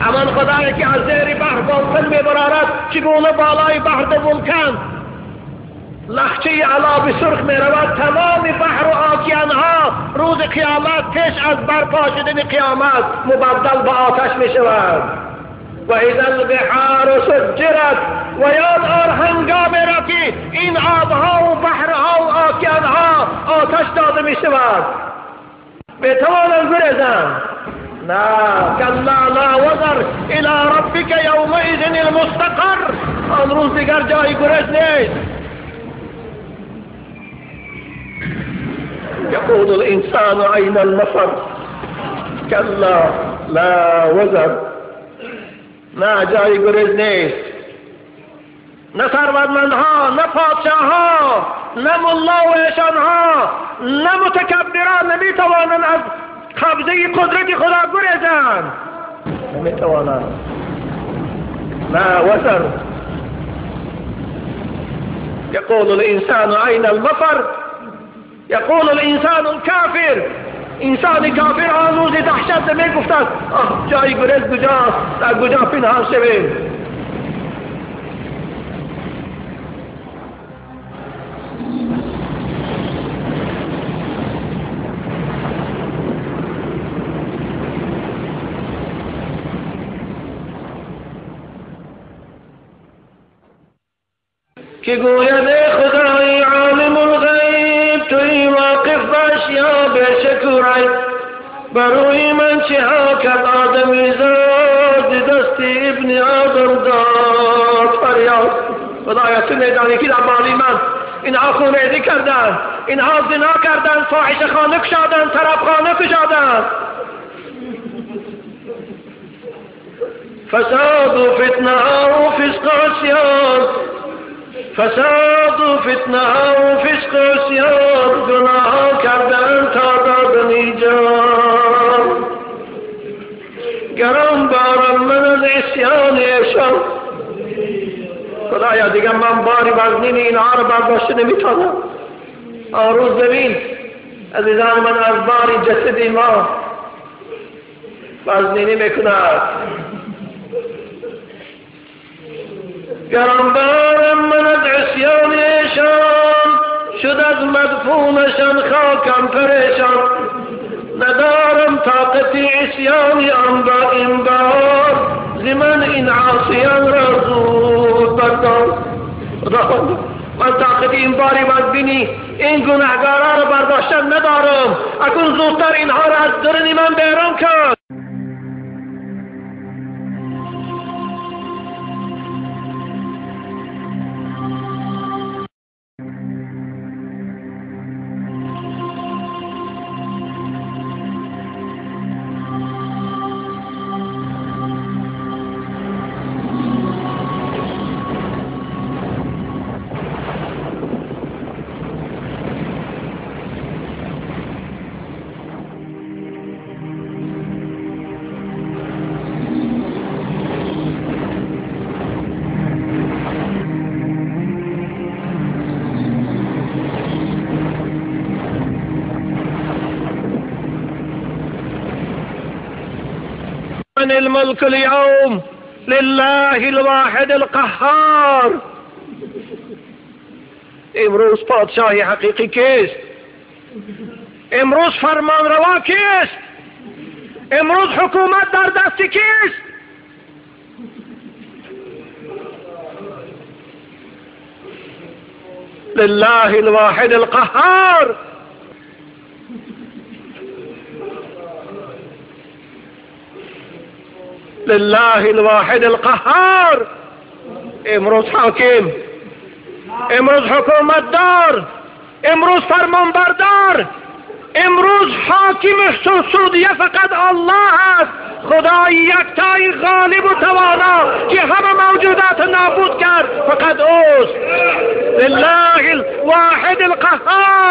همان خدایی که از زیر بحر ولکن میبرارد چگونه بالای بحر به ولکن لخچه علاب سرخ میرود، تمام بحر و آکیانها روز قیامت پیش از برپا شدن قیامت مبدل به آتش میشود. و اذا البحار سجرت، و یاد آر هنگامی را که این آبها و بحرها و آکیانها آتش داده میشود. بتوانند گریزند؟ نه، کلا لا وزر الى ربک یومئذ المستقر. آن روز دیگر جای گریز نیست. يقول الإنسان أين المفر كلا لا وزر. نه جای گریز نیست. نه ثروتمندها، نه پادشاهها، نه ملا و ایشانها، نه متکبران نمیتوانند از قبضه قدرت خدا گریزند. نمیتوانند. لا وزر. يقول الإنسان أين المفر. يقول الانسان الكافر. انسان کافر آن روز دهشت می گفتند جای گریز کجاست؟ در کجا پنهان شویم؟ که گوید خدای عالم الغیب توی واقف باش یا بشکورای بروی من چه ها کرد آدمی زاد دست ابن آدم داد فریاد. خدایا تو میدانی که در بالی من اینها خونریزی کردن، اینها زنا کردن، فاحشه خانه کشادن، طرب خانه کشادن. فساد و فتنه و فسق و عصیان، فساد و فتنه و فسق و عصیان گناه کردن تا دادنی جان. گران بارم من از عصیان ایشان. خدایا دیگر من باری وزنین اینها رو برداشت نمیتونم. آن روز ببین عزیزان من از باری جسد ما وزنینی میکند. گرانبارم من از عصیان ایشان شد از مدفونشان خاکم پریشان. ندارم طاقت عصیان آن با این بار زمن این عاصیان را زود بردار. من طاقت این باری بدبینی این گناهگارا را برداشتن ندارم. اکنون زودتر اینها را از درون من بیرون کن. الملك اليوم لله الواحد القهار. امروز پادشاهی حقیقی کیست؟ امروز فرمانروا کیست؟ امروز حکومت در دست کیست؟ لله الواحد القهار. لله الواحد القهار. امروز حاکم، امروز حکومت دار، امروز فرمان بردار، امروز حاکم سودیه فقط الله است. خدای یکتای غالب و توانا که همه موجودات نابود کرد فقط اوست. لله الواحد القهار.